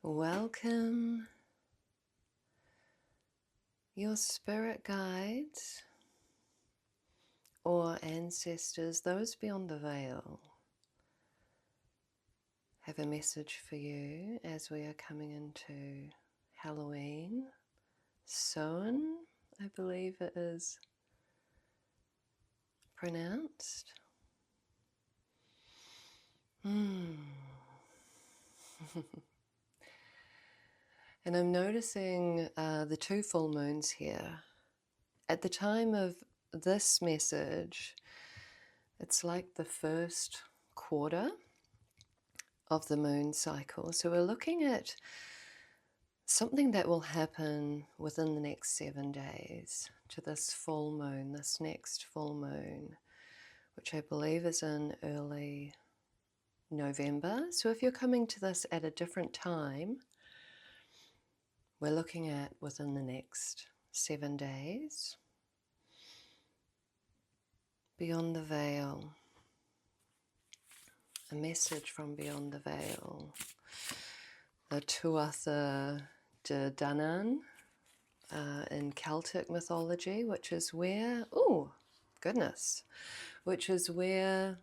Welcome your spirit guides or ancestors, those beyond the veil, have a message for you as we are coming into Halloween. Samhain, I believe it is pronounced. And I'm noticing the two full moons here. At the time of this message, it's like the first quarter of the moon cycle. So we're looking at something that will happen within the next 7 days to this full moon, this next full moon, which I believe is in early November. So if you're coming to this at a different time, we're looking at within the next 7 days. Beyond the veil. A message from beyond the veil. The Tuatha de Danann in Celtic mythology, which is where, which is where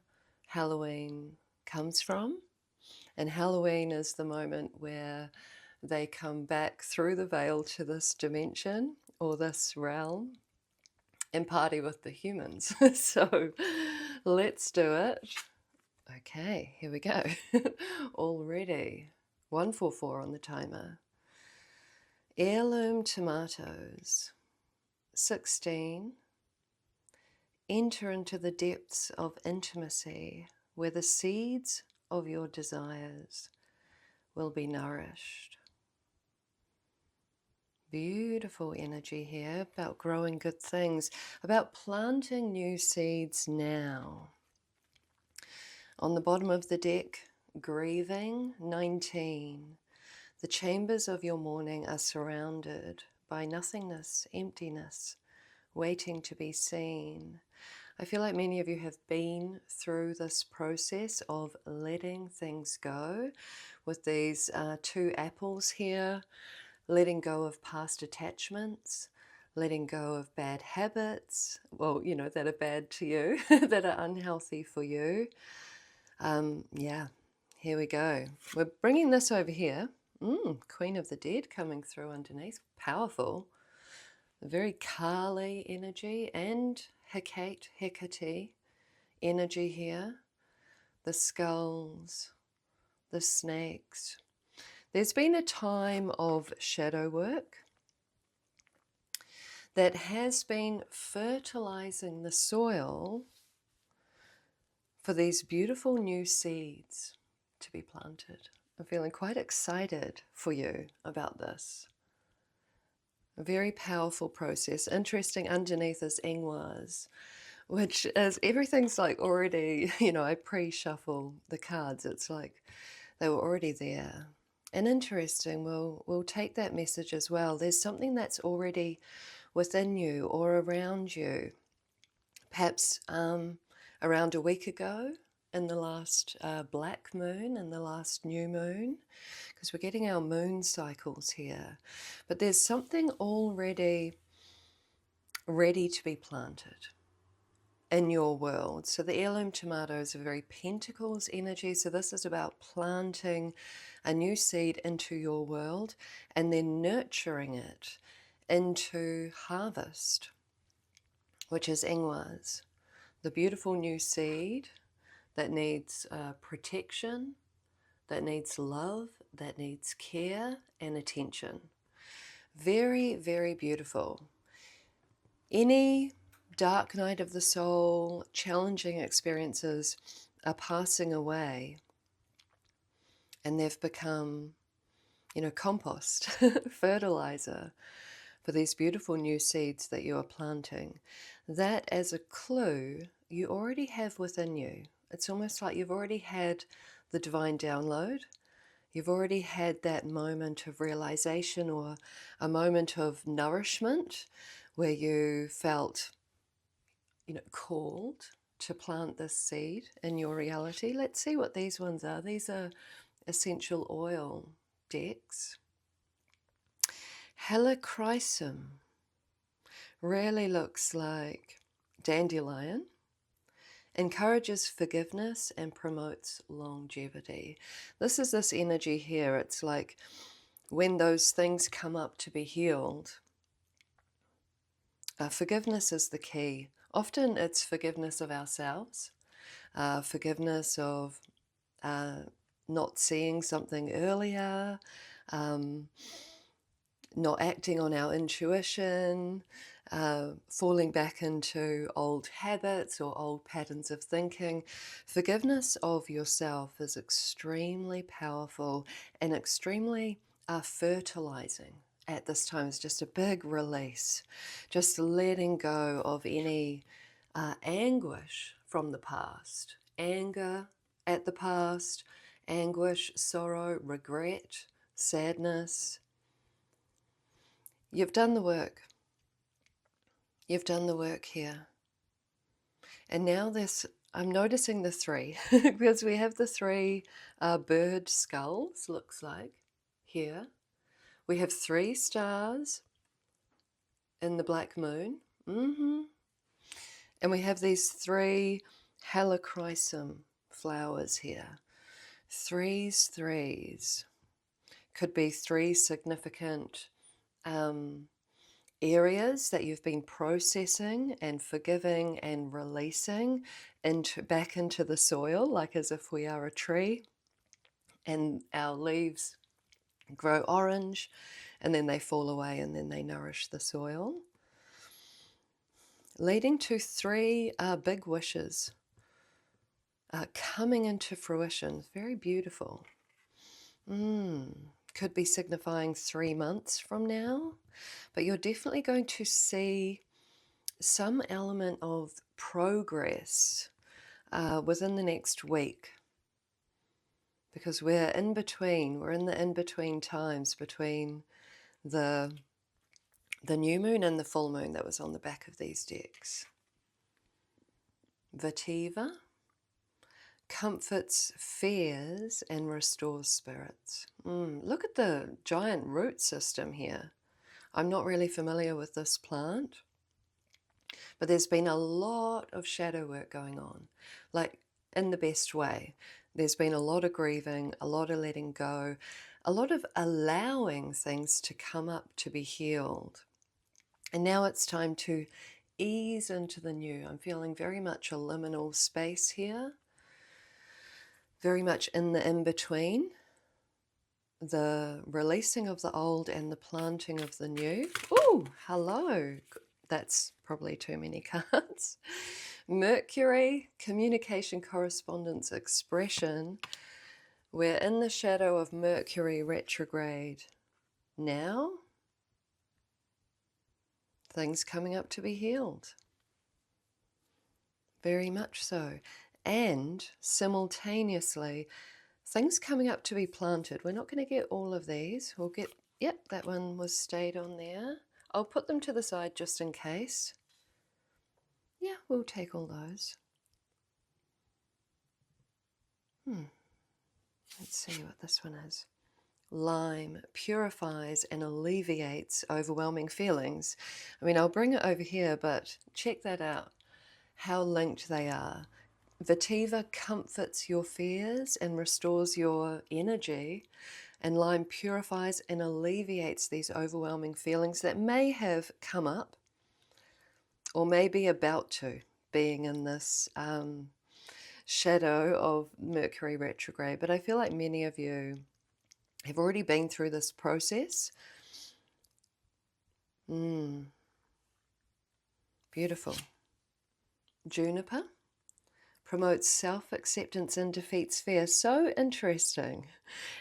Halloween comes from. And Halloween is the moment where they come back through the veil to this dimension or this realm and party with the humans. So let's do it. Okay, here we go. Already 144 on the timer. Heirloom tomatoes. 16. Enter into the depths of intimacy where the seeds of your desires will be nourished. Beautiful energy here about growing good things, about planting new seeds now. On the bottom of the deck, grieving. 19. The chambers of your mourning are surrounded by nothingness, emptiness, waiting to be seen. I feel like many of you have been through this process of letting things go with these two apples here. Letting go of past attachments, letting go of bad habits, well, you know, that are bad to you, that are unhealthy for you. Yeah, here we go. We're bringing this over here. Queen of the Dead coming through underneath. Powerful. Very Kali energy and Hecate energy here. The skulls, the snakes. There's been a time of shadow work that has been fertilizing the soil for these beautiful new seeds to be planted. I'm feeling quite excited for you about this. A very powerful process. Interesting, underneath is Ingwars, which is, everything's like already, you know, I pre-shuffle the cards. It's like they were already there. And interesting, we'll take that message as well. There's something that's already within you or around you. Perhaps around a week ago in the last black moon and the last new moon, because we're getting our moon cycles here. But there's something already ready to be planted in your world. So the heirloom tomato is a very Pentacles energy. So this is about planting a new seed into your world and then nurturing it into harvest, which is Ingwars, the beautiful new seed that needs protection, that needs love, that needs care and attention. Very, very beautiful. Any dark night of the soul, challenging experiences are passing away and they've become, you know, compost, fertilizer for these beautiful new seeds that you are planting. That as a clue you already have within you. It's almost like you've already had the divine download. You've already had that moment of realization or a moment of nourishment where you felt, you know, called to plant this seed in your reality. Let's see what these ones are. These are essential oil decks. Helichrysum really looks like dandelion, encourages forgiveness and promotes longevity. This is this energy here. It's like when those things come up to be healed, forgiveness is the key. Often it's forgiveness of ourselves, forgiveness of not seeing something earlier, not acting on our intuition, falling back into old habits or old patterns of thinking. Forgiveness of yourself is extremely powerful and extremely fertilizing at this time. It's just a big release, just letting go of any anguish from the past, anger at the past, anguish, sorrow, regret, sadness. You've done the work. You've done the work here. And now I'm noticing the three, because we have the three bird skulls, looks like, here. We have 3 stars in the black moon. And we have these 3 helichrysum flowers here. 3s. Could be 3 significant areas that you've been processing and forgiving and releasing back into the soil, like as if we are a tree and our leaves grow orange and then they fall away and then they nourish the soil, leading to 3 big wishes coming into fruition. Very beautiful. Could be signifying 3 months from now, but you're definitely going to see some element of progress within the next week, because we're in the in-between times between the new moon and the full moon that was on the back of these decks. Vativa comforts fears and restores spirits. Look at the giant root system here. I'm not really familiar with this plant, but there's been a lot of shadow work going on, like in the best way. There's been a lot of grieving, a lot of letting go, a lot of allowing things to come up to be healed. And now it's time to ease into the new. I'm feeling very much a liminal space here, very much in the in-between, the releasing of the old and the planting of the new. Ooh, hello. That's probably too many cards. Mercury, communication, correspondence, expression. We're in the shadow of Mercury retrograde now. Things coming up to be healed. Very much so. And simultaneously, things coming up to be planted. We're not going to get all of these. We'll get, yep, that one was stayed on there. I'll put them to the side just in case. Yeah, we'll take all those. Let's see what this one is. Lime purifies and alleviates overwhelming feelings. I mean, I'll bring it over here, but check that out, how linked they are. Vativa comforts your fears and restores your energy, and lime purifies and alleviates these overwhelming feelings that may have come up or may be about to, being in this shadow of Mercury retrograde. But I feel like many of you have already been through this process. Beautiful. Juniper promotes self-acceptance and defeats fear. So interesting.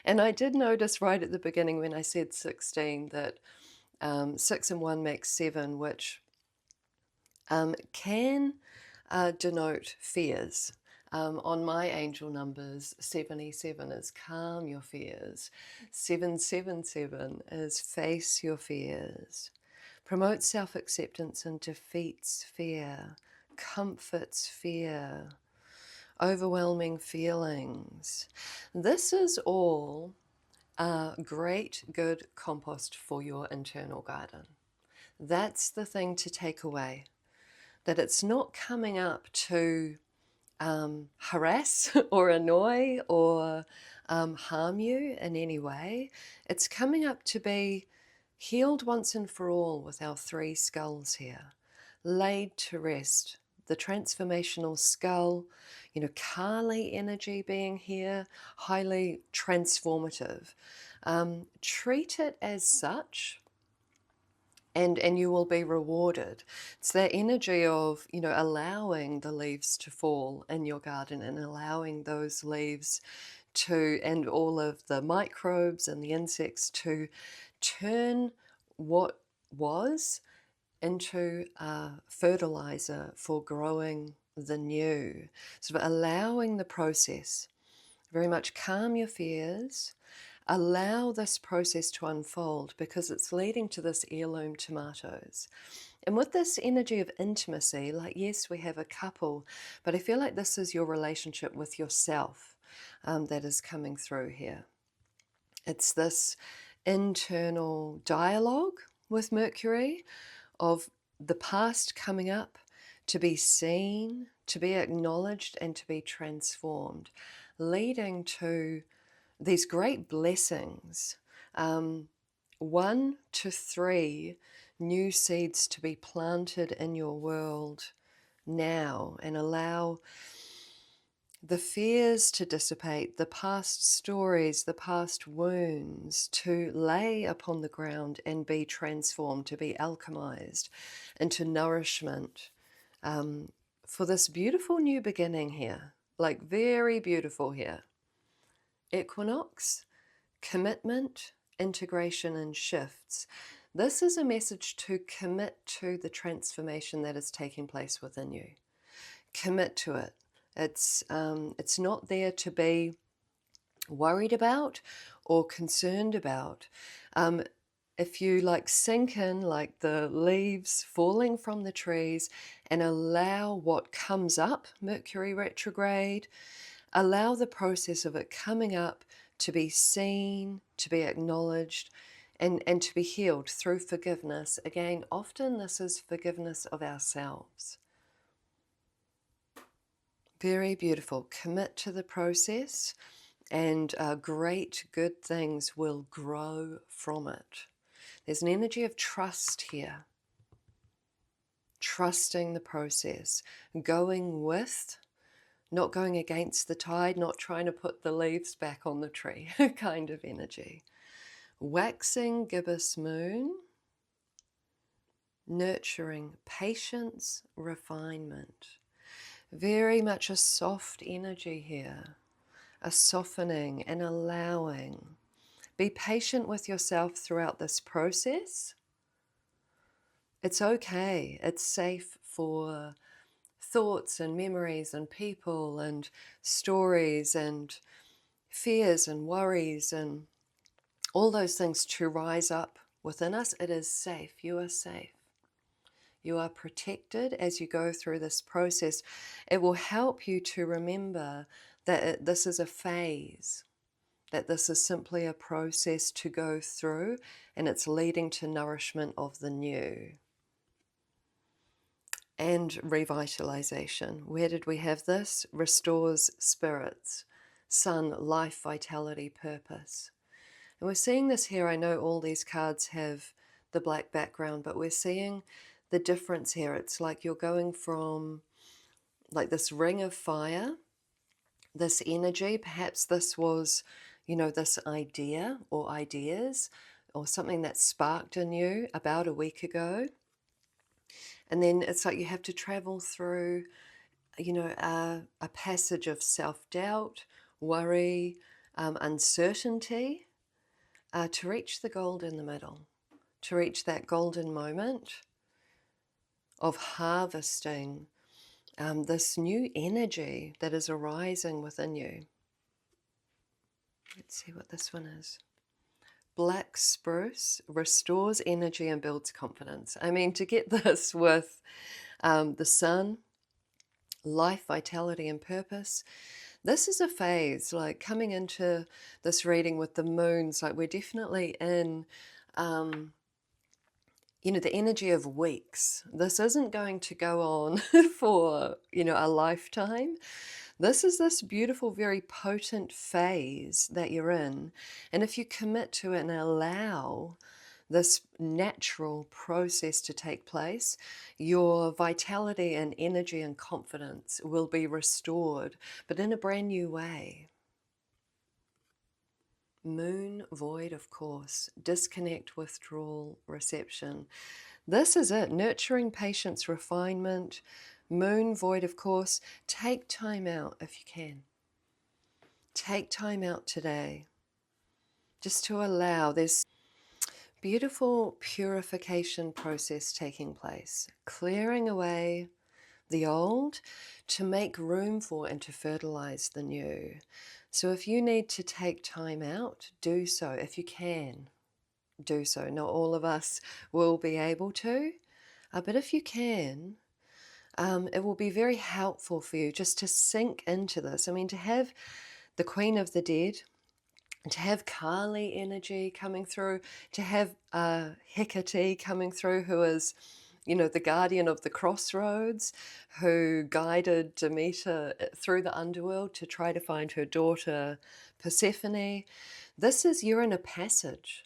And I did notice right at the beginning when I said 16 that 6 and 1 makes 7, which can denote fears. On my angel numbers, 77 is calm your fears. 777 is face your fears. Promotes self-acceptance and defeats fear. Comforts fear. Overwhelming feelings. This is all great, good compost for your internal garden. That's the thing to take away, that it's not coming up to harass or annoy or harm you in any way. It's coming up to be healed once and for all with our three skulls here, laid to rest. The transformational skull, you know, Kali energy being here, highly transformative. Treat it as such, and you will be rewarded. It's that energy of, you know, allowing the leaves to fall in your garden and allowing those leaves to, and all of the microbes and the insects to turn what was into a fertilizer for growing the new. Sort of allowing the process, very much calm your fears, allow this process to unfold, because it's leading to this heirloom tomatoes. And with this energy of intimacy, like, yes, we have a couple, but I feel like this is your relationship with yourself that is coming through here. It's this internal dialogue with Mercury of the past coming up to be seen, to be acknowledged, and to be transformed, leading to these great blessings. 1 to 3 new seeds to be planted in your world now, and allow the fears to dissipate, the past stories, the past wounds to lay upon the ground and be transformed, to be alchemized into nourishment for this beautiful new beginning here, like very beautiful here. Equinox, commitment, integration, and shifts. This is a message to commit to the transformation that is taking place within you. Commit to it. It's not there to be worried about or concerned about. If you like sink in like the leaves falling from the trees and allow what comes up, Mercury retrograde, allow the process of it coming up to be seen, to be acknowledged, and to be healed through forgiveness. Again, often this is forgiveness of ourselves. Very beautiful. Commit to the process, and great good things will grow from it. There's an energy of trust here. Trusting the process, going with, not going against the tide, not trying to put the leaves back on the tree kind of energy. Waxing gibbous moon, nurturing patience, refinement. Very much a soft energy here, a softening and allowing. Be patient with yourself throughout this process. It's okay. It's safe for thoughts and memories and people and stories and fears and worries and all those things to rise up within us. It is safe. You are safe. You are protected as you go through this process. It will help you to remember that this is a phase, that this is simply a process to go through, and it's leading to nourishment of the new. And revitalization. Where did we have this? Restores spirits, sun, life, vitality, purpose. And we're seeing this here. I know all these cards have the black background, but we're seeing the difference here. It's like you're going from like this ring of fire, this energy. Perhaps this was, you know, this idea or ideas or something that sparked in you about a week ago. And then it's like you have to travel through, you know, a passage of self-doubt, worry, uncertainty, to reach the gold in the middle, to reach that golden moment of harvesting this new energy that is arising within you. Let's see what this one is. Black spruce restores energy and builds confidence. I mean, to get this with the sun, life, vitality, and purpose, this is a phase, like coming into this reading with the moons, like we're definitely in, you know, the energy of weeks. This isn't going to go on for, you know, a lifetime. This is this beautiful, very potent phase that you're in. And if you commit to it and allow this natural process to take place, your vitality and energy and confidence will be restored, but in a brand new way. Moon, void, of course, disconnect, withdrawal, reception. This is it, nurturing, patience, refinement. Moon, void, of course. Take time out if you can. Take time out today just to allow this beautiful purification process taking place, clearing away the old to make room for and to fertilize the new. So if you need to take time out, do so. If you can, do so. Not all of us will be able to, but if you can, it will be very helpful for you just to sink into this. I mean, to have the Queen of the Dead, to have Kali energy coming through, to have Hecate coming through, who is, you know, the guardian of the Crossroads, who guided Demeter through the underworld to try to find her daughter Persephone. This is, you're in a passage.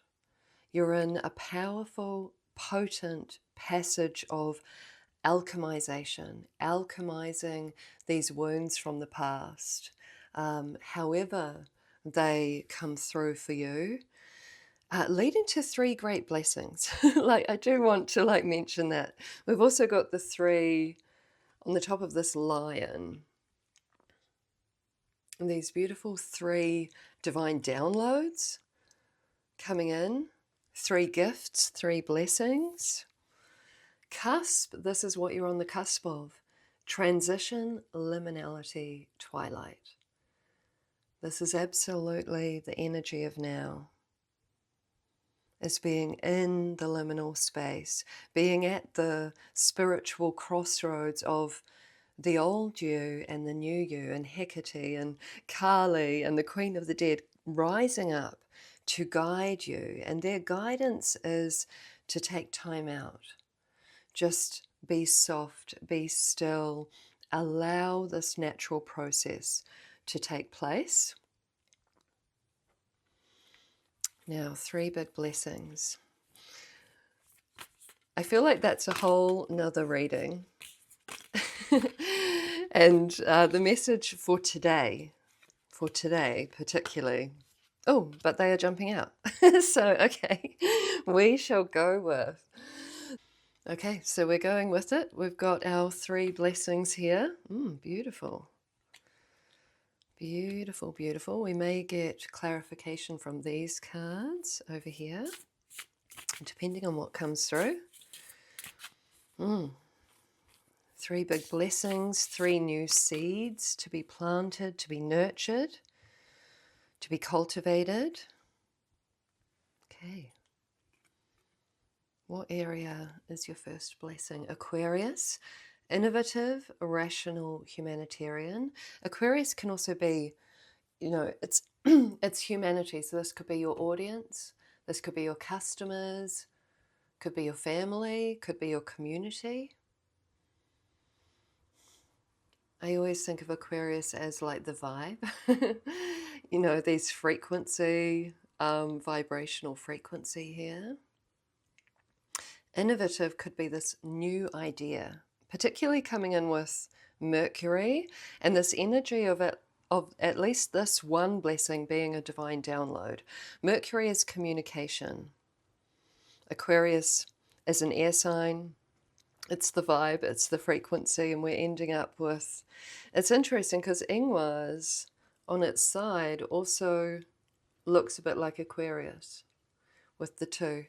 You're in a powerful, potent passage of alchemization, alchemizing these wounds from the past. However they come through for you, leading to 3 great blessings. Like, I do want to mention that. We've also got the 3 on the top of this lion. And these beautiful 3 divine downloads coming in. 3 gifts, 3 blessings. Cusp, this is what you're on the cusp of. Transition, liminality, twilight. This is absolutely the energy of now. As being in the liminal space, being at the spiritual crossroads of the old you and the new you, and Hecate and Kali and the Queen of the Dead rising up to guide you. And their guidance is to take time out. Just be soft, be still, allow this natural process to take place. Now, 3 big blessings. I feel like that's a whole nother reading. And the message for today particularly. Oh, but they are jumping out. So, okay, we shall go with. Okay, so we're going with it. We've got our 3 blessings here. Beautiful. Beautiful, beautiful. We may get clarification from these cards over here, depending on what comes through. 3 big blessings, 3 new seeds to be planted, to be nurtured, to be cultivated. Okay. What area is your first blessing? Aquarius. Innovative, rational, humanitarian. Aquarius can also be, you know, it's it's humanity. So this could be your audience, this could be your customers, could be your family, could be your community. I always think of Aquarius as like the vibe. You know, these frequency, vibrational frequency here. Innovative could be this new idea, particularly coming in with Mercury and this energy of it, of at least this one blessing being a divine download. Mercury is communication. Aquarius is an air sign. It's the vibe, it's the frequency, and we're ending up with... It's interesting because Ingwas on its side also looks a bit like Aquarius with the 2.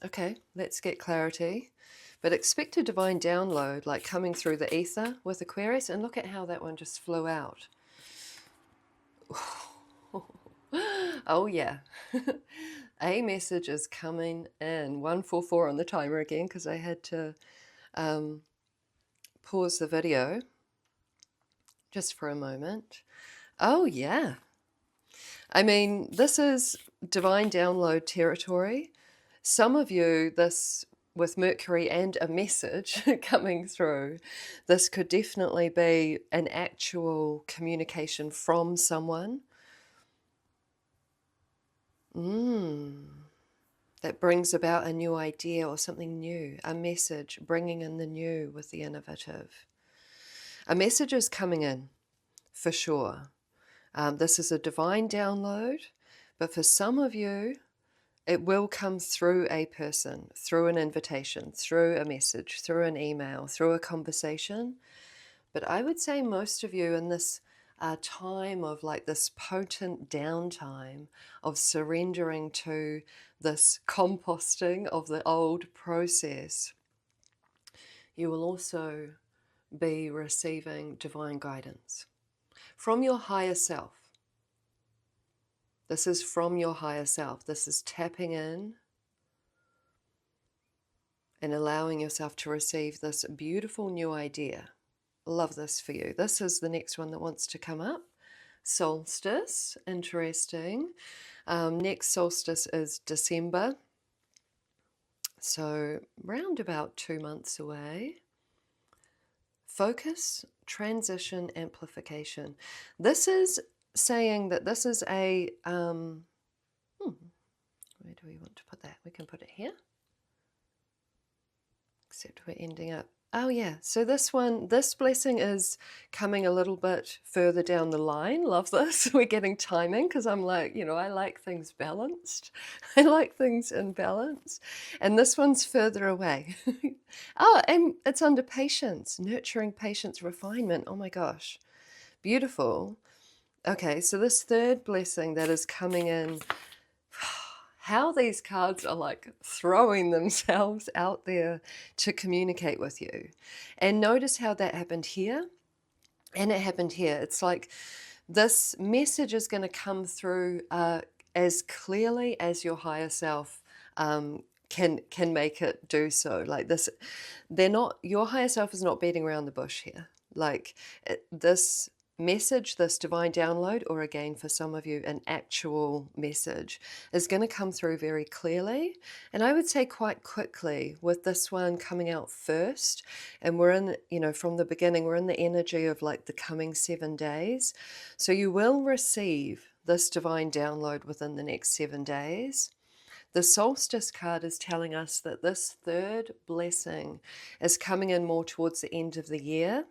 Okay, let's get clarity. But expect a divine download, like coming through the ether with Aquarius, and look at how that one just flew out. Oh yeah. A message is coming in. 144 on the timer again because I had to pause the video. just for a moment. Oh, yeah. I mean, this is divine download territory. Some of you, this with Mercury and a message coming through, this could definitely be an actual communication from someone. That brings about a new idea or something new, a message, bringing in the new with the innovative. A message is coming in, for sure. This is a divine download, but for some of you, it will come through a person, through an invitation, through a message, through an email, through a conversation. But I would say most of you in this time of like this potent downtime of surrendering to this composting of the old process, you will also be receiving divine guidance from your higher self. This is from your higher self. This is tapping in and allowing yourself to receive this beautiful new idea. Love this for you. This is the next one that wants to come up. Solstice, interesting. Next solstice is December. So round about 2 months away. Focus, transition, amplification. This is saying that this is a, where do we want to put that? We can put it here. Except we're ending up, oh yeah, so this one, this blessing is coming a little bit further down the line. Love this. We're getting timing because I'm like, I like things balanced. I like things in balance. And this one's further away. Oh, and it's under patience, nurturing patience, refinement. Oh my gosh, beautiful. Okay, so this third blessing that is coming in, how these cards are like throwing themselves out there to communicate with you. And notice how that happened here and it happened here. It's like this message is going to come through as clearly as your higher self can make it do so. Like this, your higher self is not beating around the bush here. Like this message, this divine download, or again for some of you an actual message, is going to come through very clearly, and I would say quite quickly, with this one coming out first. And we're in, from the beginning, we're in the energy of like the coming 7 days, so you will receive this divine download within the next 7 days. The solstice card is telling us that this third blessing is coming in more towards the end of the year.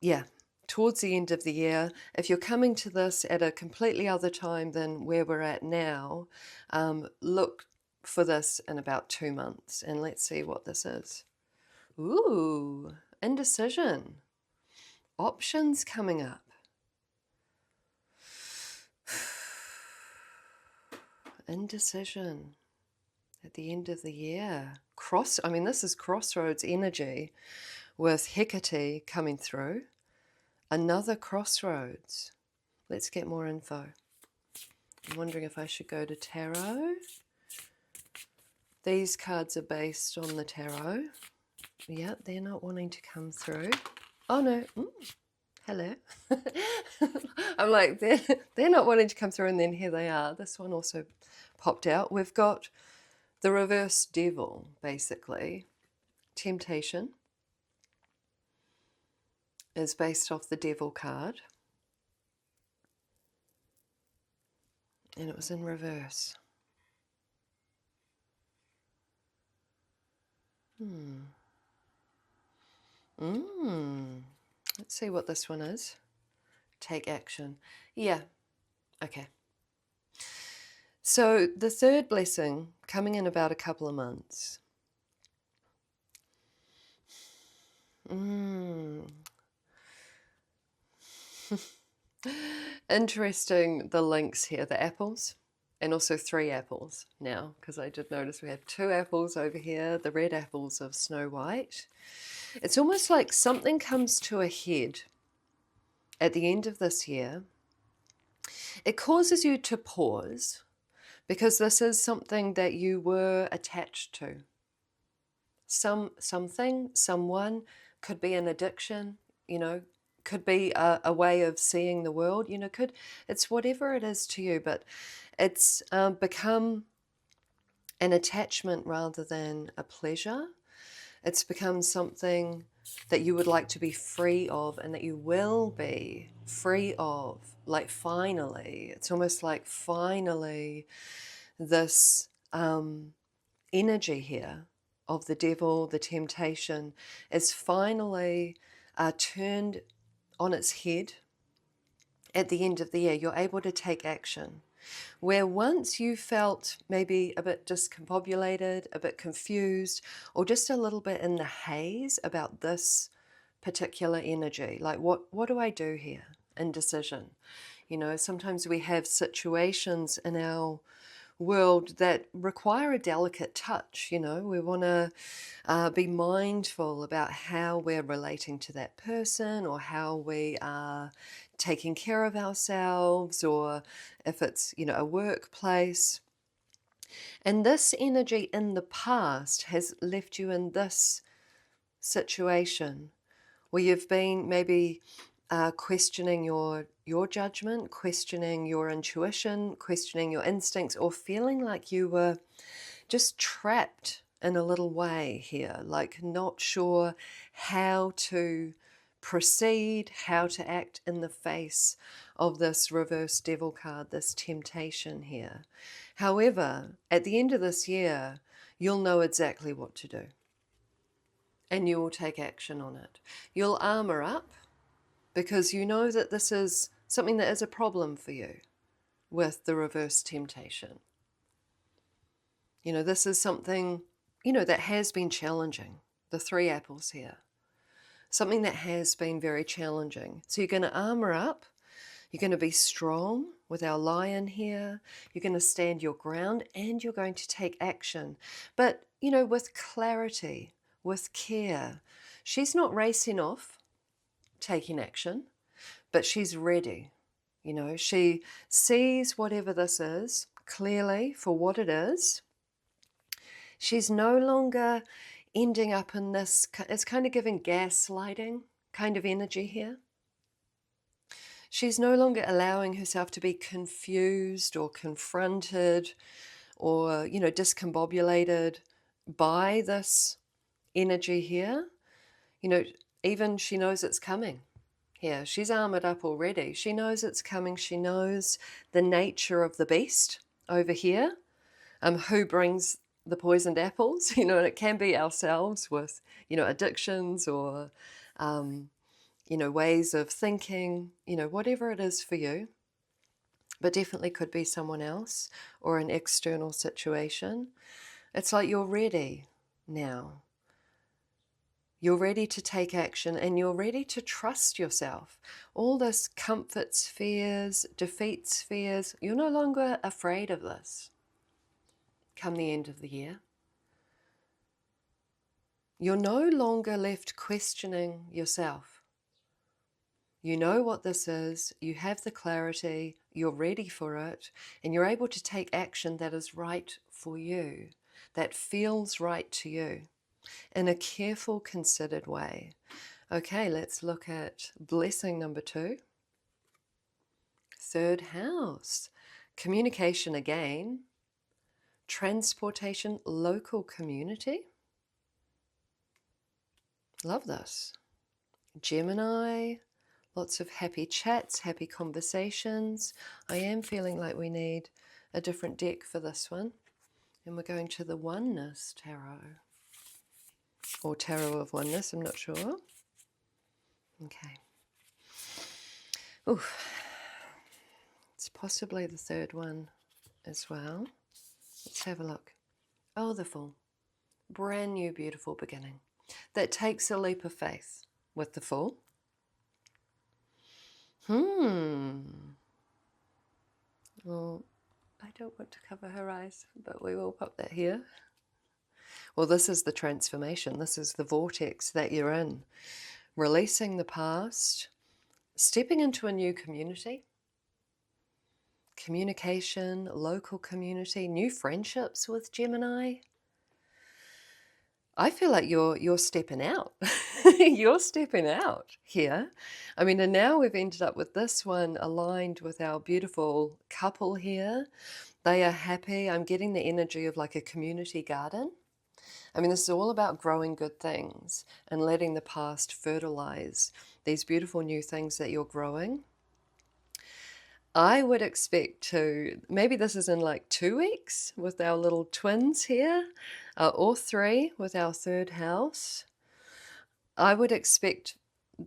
Yeah, towards the end of the year. If you're coming to this at a completely other time than where we're at now, look for this in about 2 months, and let's see what this is. Ooh, indecision. Options coming up. Indecision at the end of the year. This is Crossroads energy with Hecate coming through. Another Crossroads. Let's get more info. I'm wondering if I should go to tarot. These cards are based on the tarot. Yeah, they're not wanting to come through. Oh no. Hello. I'm like, they're not wanting to come through, and then here they are. This one also popped out. We've got the reverse devil, basically. Temptation is based off the devil card, and it was in reverse. Let's see what this one is. Take action. Yeah, okay. So the third blessing coming in about a couple of months. Interesting, the links here, the apples, and also 3 apples now, because I did notice we have 2 apples over here, the red apples of Snow White. It's almost like something comes to a head at the end of this year. It causes you to pause, because this is something that you were attached to. Something, someone, could be an addiction, could be a way of seeing the world, you know, it's whatever it is to you, but it's become an attachment rather than a pleasure. It's become something that you would like to be free of, and that you will be free of. Like finally, it's almost like finally this energy here of the devil, the temptation, is finally turned on its head at the end of the year. You're able to take action. Where once you felt maybe a bit discombobulated, a bit confused, or just a little bit in the haze about this particular energy, like what do I do here? Indecision. You know, sometimes we have situations in our world that require a delicate touch. You know, we want to be mindful about how we're relating to that person, or how we are taking care of ourselves, or if it's, you know, a workplace. And this energy in the past has left you in this situation where you've been maybe questioning your judgment, questioning your intuition, questioning your instincts, or feeling like you were just trapped in a little way here, like not sure how to proceed, how to act in the face of this reverse devil card, this temptation here. However, at the end of this year, you'll know exactly what to do, and you will take action on it. You'll armor up, because you know that this is something that is a problem for you with the reverse temptation. You know, this is something, you know, that has been challenging. The 3 apples here. Something that has been very challenging. So you're going to armor up. You're going to be strong with our lion here. You're going to stand your ground, and you're going to take action. But, you know, with clarity, with care. She's not racing off taking action, but she's ready. You know, she sees whatever this is clearly for what it is. She's no longer ending up in this, it's kind of giving gaslighting kind of energy here. She's no longer allowing herself to be confused or confronted or, you know, discombobulated by this energy here. You know, even she knows it's coming here. She's armored up already. She knows it's coming. She knows the nature of the beast over here, who brings the poisoned apples, you know, and it can be ourselves with, you know, addictions or, you know, ways of thinking, you know, whatever it is for you, but definitely could be someone else or an external situation. It's like you're ready now. You're ready to take action, and you're ready to trust yourself. All this comforts fears, defeats fears, you're no longer afraid of this come the end of the year. You're no longer left questioning yourself. You know what this is, you have the clarity, you're ready for it, and you're able to take action that is right for you, that feels right to you, in a careful, considered way. Okay, let's look at blessing number 2. 3rd house, communication again, transportation, local community. Love this. Gemini, lots of happy chats, happy conversations. I am feeling like we need a different deck for this one. And we're going to the Oneness Tarot. Or Tarot of Oneness, I'm not sure. Okay. Ooh. It's possibly the 3rd one as well. Let's have a look. Oh, the Fool. Brand new, beautiful beginning. That takes a leap of faith with the Fool. Well, I don't want to cover her eyes, but we will pop that here. Well, this is the transformation. This is the vortex that you're in. Releasing the past, stepping into a new community. Communication, local community, new friendships with Gemini. I feel like you're stepping out. You're stepping out here. I mean, and now we've ended up with this one aligned with our beautiful couple here. They are happy. I'm getting the energy of like a community garden. I mean, this is all about growing good things and letting the past fertilize these beautiful new things that you're growing. I would expect to, maybe this is in like 2 weeks with our little twins here, or 3 with our third house. I would expect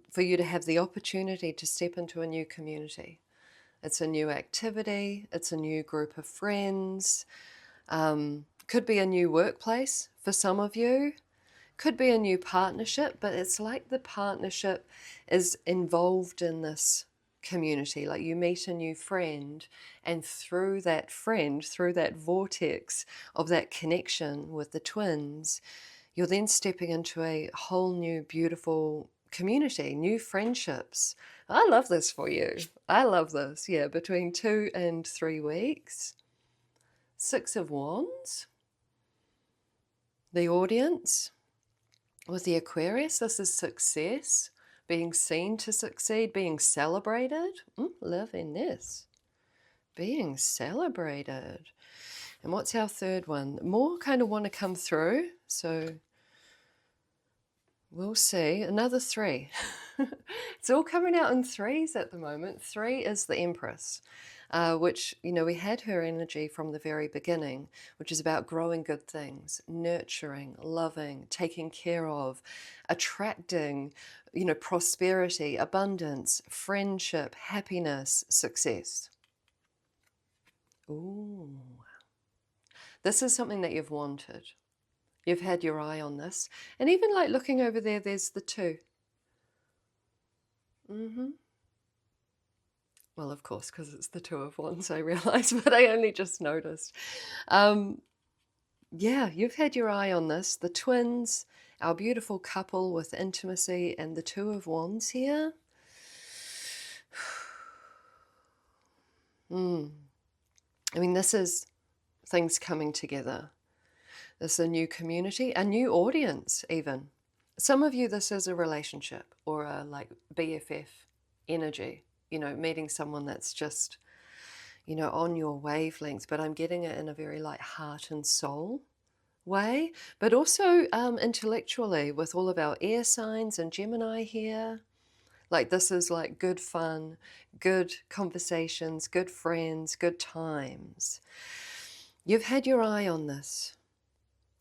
for you to have the opportunity to step into a new community. It's a new activity, it's a new group of friends, could be a new workplace for some of you, could be a new partnership, but it's like the partnership is involved in this community. Like you meet a new friend, and through that friend, through that vortex of that connection with the twins, you're then stepping into a whole new beautiful community, new friendships. I love this for you. I love this. Yeah, between 2 and 3 weeks. 6 of Wands. The audience with the Aquarius, this is success, being seen to succeed, being celebrated. Loving this. Being celebrated. And what's our third one? More kind of want to come through, so we'll see. Another 3. It's all coming out in 3s at the moment. 3 is the Empress, which, you know, we had her energy from the very beginning, which is about growing good things, nurturing, loving, taking care of, attracting, you know, prosperity, abundance, friendship, happiness, success. Ooh. This is something that you've wanted. You've had your eye on this. And even like looking over there, there's the 2. Well, of course, because it's the 2 of Wands, I realise, but I only just noticed. Yeah, you've had your eye on this. The twins, our beautiful couple with intimacy, and the 2 of Wands here. I mean, this is things coming together. This is a new community, a new audience even. Some of you, this is a relationship or a like BFF energy, you know, meeting someone that's just, you know, on your wavelength, but I'm getting it in a very like heart and soul way, but also intellectually with all of our air signs and Gemini here. Like this is like good fun, good conversations, good friends, good times. You've had your eye on this,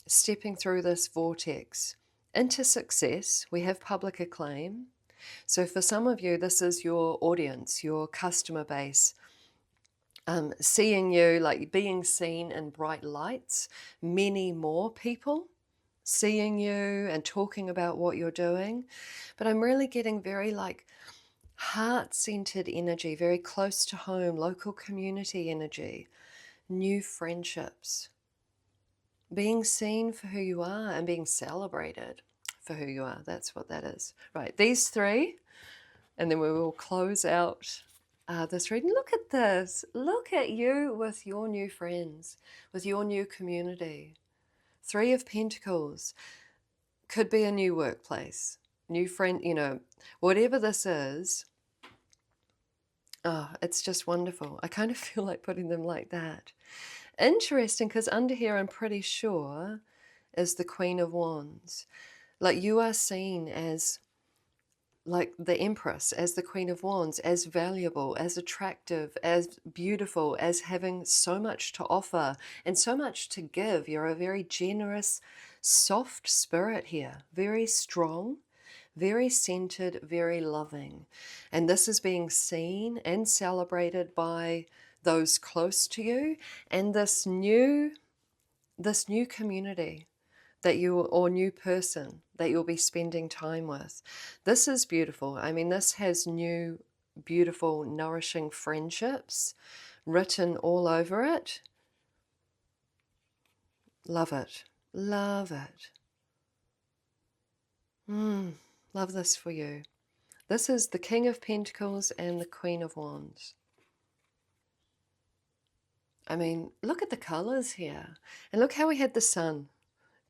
stepping through this vortex into success. We have public acclaim. So for some of you, this is your audience, your customer base, seeing you, like being seen in bright lights, many more people seeing you and talking about what you're doing. But I'm really getting very like heart-centered energy, very close to home, local community energy, new friendships, being seen for who you are and being celebrated for who you are. That's what that is. Right, these 3, and then we will close out this reading. Look at this. Look at you with your new friends, with your new community. 3 of Pentacles. Could be a new workplace, new friend, you know, whatever this is. Oh, it's just wonderful. I kind of feel like putting them like that. Interesting, because under here, I'm pretty sure, is the Queen of Wands. Like you are seen as like the Empress, as the Queen of Wands, as valuable, as attractive, as beautiful, as having so much to offer and so much to give. You're a very generous, soft spirit here, very strong, very centered, very loving. And this is being seen and celebrated by those close to you, and this new community that you, or new person that you'll be spending time with. This is beautiful. I mean, this has new, beautiful, nourishing friendships written all over it. Love it. Love it. Love this for you. This is the King of Pentacles and the Queen of Wands. I mean, look at the colors here. And look how we had the sun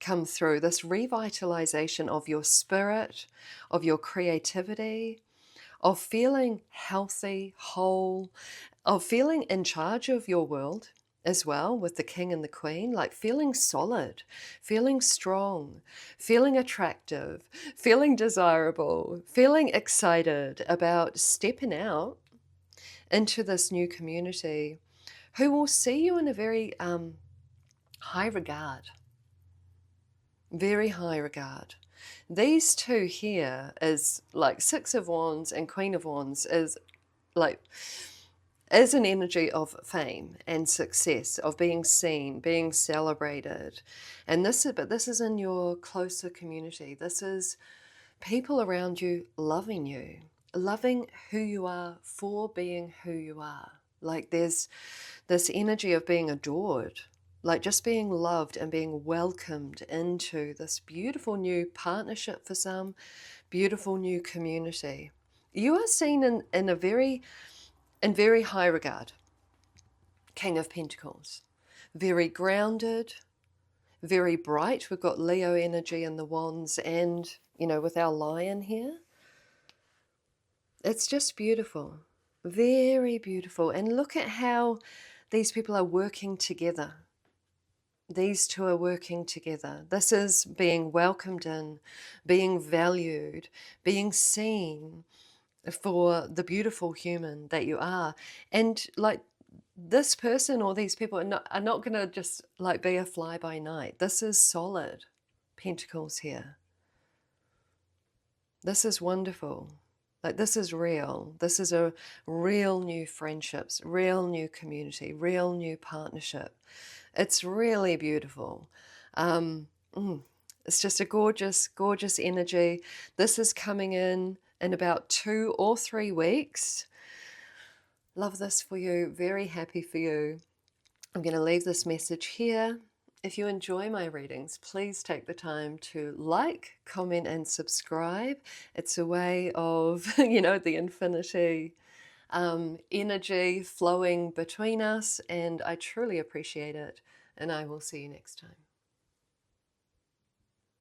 come through, this revitalization of your spirit, of your creativity, of feeling healthy, whole, of feeling in charge of your world as well, with the king and the queen, like feeling solid, feeling strong, feeling attractive, feeling desirable, feeling excited about stepping out into this new community who will see you in a very high regard. Very high regard. These two here is like Six of Wands and Queen of Wands is like is an energy of fame and success, of being seen, being celebrated. And this is in your closer community. This is people around you, loving who you are for being who you are. Like there's this energy of being adored, like just being loved and being welcomed into this beautiful new partnership for some, beautiful new community. You are seen in very high regard. King of Pentacles. Very grounded, very bright. We've got Leo energy in the wands and, you know, with our lion here. It's just beautiful. Very beautiful. And look at how these people are working together. These two are working together. This is being welcomed in, being valued, being seen for the beautiful human that you are. And like this person or these people are not going to just like be a fly by night. This is solid pentacles here. This is wonderful. Like this is real. This is a real new friendships, real new community, real new partnership. It's really beautiful. It's just a gorgeous, gorgeous energy. This is coming in about 2 or 3 weeks. Love this for you. Very happy for you. I'm going to leave this message here. If you enjoy my readings, please take the time to like, comment, and subscribe. It's a way of, you know, the infinity energy flowing between us, and I truly appreciate it. And I will see you next time.